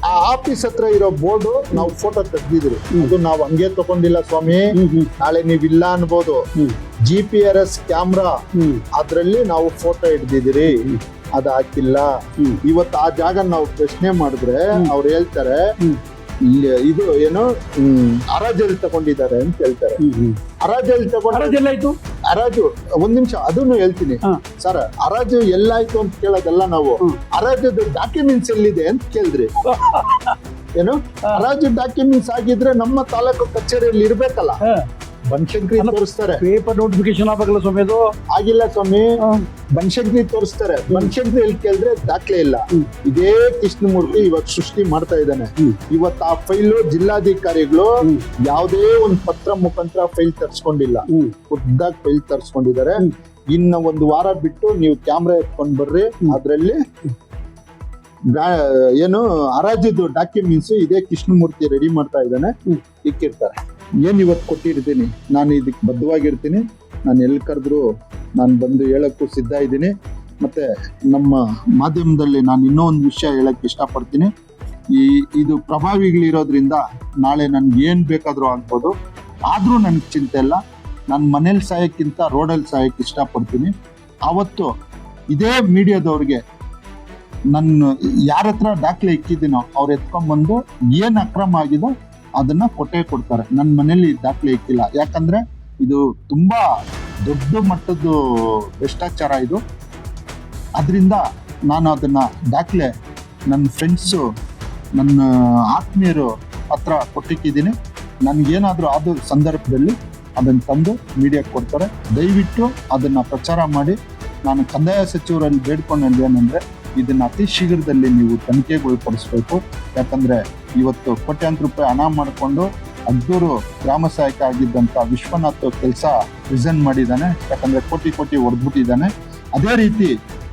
ಆ ಆಫೀಸ್ ಹತ್ರ ಇರೋ ಬೋರ್ಡ್ ನಾವು ಫೋಟೋ ತೆಗ್ದಿದ್ರು. ಅದು ನಾವು ಹಂಗೆ ತಗೊಂಡಿಲ್ಲ ಸ್ವಾಮಿ, ನಾಳೆ ನೀವಿಲ್ಲ ಅನ್ಬೋದು. GPRS ಕ್ಯಾಮ್ರಾ ಅದ್ರಲ್ಲಿ ನಾವು ಫೋಟೋ ಹಿಡ್ದಿದಿರಿ, ಅದ್ ಹಾಕಿಲ್ಲ. ಇವತ್ತು ಆ ಜಾಗ ನಾವು ಪ್ರಶ್ನೆ ಮಾಡಿದ್ರೆ ಅವ್ರು ಹೇಳ್ತಾರೆ ಇದು ಏನು ಹರಾಜಲ್ಲಿ ತಗೊಂಡಿದ್ದಾರೆ ಅಂತ ಹೇಳ್ತಾರೆ. ಹರಾಜು ಒಂದ್ ನಿಮಿಷ ಅದನ್ನು ಹೇಳ್ತೀನಿ ಸರ್. ಹರಾಜು ಎಲ್ಲಾಯ್ತು ಅಂತ ಕೇಳೋದಲ್ಲ ನಾವು, ಹರಾಜದು ಡಾಕ್ಯುಮೆಂಟ್ಸ್ ಎಲ್ಲಿದೆ ಅಂತ ಕೇಳಿದ್ರಿ. ಏನು ಹರಾಜು ಡಾಕ್ಯುಮೆಂಟ್ಸ್ ಆಗಿದ್ರೆ ನಮ್ಮ ತಾಲೂಕು ಕಚೇರಿಯಲ್ಲಿ ಇರ್ಬೇಕಲ್ಲ. ಬನಶಂಕರಿ ತೋರಿಸ್ತಾರೆ, ಪೇಪರ್ ನೋಟಿಫಿಕೇಶನ್ ಆಗಬೇಕಲ್ಲ ಸ್ವಾಮಿ, ಅದು ಆಗಿಲ್ಲ ಸ್ವಾಮಿ. ಬನಶಂಕರಿ ತೋರಿಸ್ತಾರೆ, ಬನಶಂಕರಿ ಎಲ್ಲಿ ಕೇಳಿದ್ರೆ ದಾಖಲೆ ಇಲ್ಲ. ಇದೇ ಕೃಷ್ಣಮೂರ್ತಿ ಇವಾಗ ಸೃಷ್ಟಿ ಮಾಡ್ತಾ ಇದ್ದಾನೆ. ಇವತ್ತು ಆ ಫೈಲು ಜಿಲ್ಲಾಧಿಕಾರಿಗಳು ಯಾವುದೇ ಒಂದು ಪತ್ರ ಮುಖಾಂತರ ಫೈಲ್ ತರಿಸ್ಕೊಂಡಿಲ್ಲ, ಖುದ್ದಾಗಿ ಫೈಲ್ ತರಿಸ್ಕೊಂಡಿದ್ದಾರೆ. ಇನ್ನ ಒಂದು ವಾರ ಬಿಟ್ಟು ನೀವು ಕ್ಯಾಮ್ರಾ ಎತ್ಕೊಂಡ್ ಬರ್ರಿ, ಅದ್ರಲ್ಲಿ ಏನು ಹರಾಜುದು ಡಾಕ್ಯುಮೆಂಟ್ಸ್ ಇದೇ ಕೃಷ್ಣಮೂರ್ತಿ ರೆಡಿ ಮಾಡ್ತಾ ಇದ್ದಾನೆ, ಇಕ್ಕಿರ್ತಾರೆ. ಏನ್ ಇವತ್ತು ಕೊಟ್ಟಿರ್ತೀನಿ, ನಾನು ಇದಕ್ಕೆ ಬದ್ಧವಾಗಿರ್ತೀನಿ. ನಾನು ಎಲ್ಲಿ ಕರೆದ್ರು ನಾನು ಬಂದು ಹೇಳಕ್ಕೂ ಸಿದ್ಧ ಇದ್ದೀನಿ. ಮತ್ತೆ ನಮ್ಮ ಮಾಧ್ಯಮದಲ್ಲಿ ನಾನು ಇನ್ನೂ ಒಂದು ವಿಷಯ ಹೇಳಕ್ ಇಷ್ಟಪಡ್ತೀನಿ. ಇದು ಪ್ರಭಾವಿಗಳಿರೋದ್ರಿಂದ ನಾಳೆ ನನ್ಗೆ ಏನ್ ಬೇಕಾದ್ರೂ ಆಗ್ಬೋದು, ಆದ್ರೂ ನನ್ಗೆ ಚಿಂತೆ ಇಲ್ಲ. ನಾನು ಮನೇಲಿ ಸಾಯಕ್ಕಿಂತ ರೋಡಲ್ಲಿ ಸಾಯಕ್ಕೆ ಇಷ್ಟಪಡ್ತೀನಿ. ಅವತ್ತು ಇದೇ ಮೀಡಿಯಾದವ್ರಿಗೆ ನನ್ನ ಯಾರ ಹತ್ರ ದಾಖಲೆ ಇಕ್ಕಿದ್ದೀನೋ ಅವ್ರು ಎತ್ಕೊಂಡ್ಬಂದು ಏನ್ ಅಕ್ರಮ ಆಗಿದೋ ಅದನ್ನ ಕೊಡ್ತಾರೆ. ನನ್ನ ಮನೇಲಿ ದಾಖಲೆ ಇಕ್ಕಿಲ್ಲ, ಯಾಕಂದ್ರೆ ಇದು ತುಂಬಾ ದೊಡ್ಡ ಮಟ್ಟದ ಭ್ರಷ್ಟಾಚಾರ ಇದು. ಅದರಿಂದ ನಾನು ಅದನ್ನ ದಾಖಲೆ ನನ್ನ ಫ್ರೆಂಡ್ಸು, ನನ್ನ ಆತ್ಮೀಯರು ಹತ್ರ ಕೊಟ್ಟಿಕ್ಕಿದ್ದೀನಿ. ನನ್ಗೇನಾದ್ರೂ ಆದ ಸಂದರ್ಭದಲ್ಲಿ ಅದನ್ನ ತಂದು ಮೀಡಿಯಾಕ್ಕೆ ಕೊಡ್ತಾರೆ. ದಯವಿಟ್ಟು ಅದನ್ನ ಪ್ರಚಾರ ಮಾಡಿ. ನಾನು ಕಂದಾಯ ಸಚಿವರಲ್ಲಿ ಬೇಡ್ಕೊಂಡು ಏನಂದ್ರೆ ಇದನ್ನ ಅತಿ ಶೀಘ್ರದಲ್ಲಿ ನೀವು ತನಿಖೆಗೊಳಪಡಿಸ್ಬೇಕು. ಯಾಕಂದ್ರೆ ಇವತ್ತು ಕೋಟ್ಯಾಂತರ ರೂಪಾಯಿ ಹಣ ಮಾಡಿಕೊಂಡು ಅಗ್ದೂರು ಗ್ರಾಮ ಸಹಾಯಕ ಆಗಿದ್ದಂತ ವಿಶ್ವನಾಥ್ ಕೆಲಸ ರಿಸೈನ್ ಮಾಡಿದ್ದಾನೆ, ಯಾಕಂದ್ರೆ ಕೋಟಿ ಹೊಡೆದ್ಬಿಟ್ಟಿದ್ದಾನೆ. ಅದೇ ರೀತಿ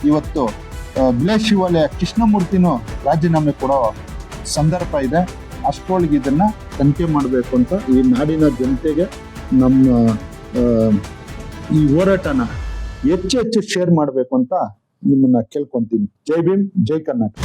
ಇವತ್ತು ಬಿಲೇಶ್ ಶಿವಾಲಯ ಕೃಷ್ಣಮೂರ್ತಿನೂ ರಾಜೀನಾಮೆ ಕೊಡೋ ಸಂದರ್ಭ ಇದೆ. ಅಷ್ಟರೊಳಗೆ ಇದನ್ನ ತನಿಖೆ ಮಾಡಬೇಕು ಅಂತ ಈ ನಾಡಿನ ಜನತೆಗೆ ನಮ್ಮ ಈ ಹೋರಾಟನ ಹೆಚ್ಚು ಶೇರ್ ಮಾಡಬೇಕು ಅಂತ ನಿಮ್ಮನ್ನ ಕೇಳ್ಕೊಂತೀನಿ. ಜೈ ಭೀಮ್, ಜೈ ಕರ್ನಾಟಕ.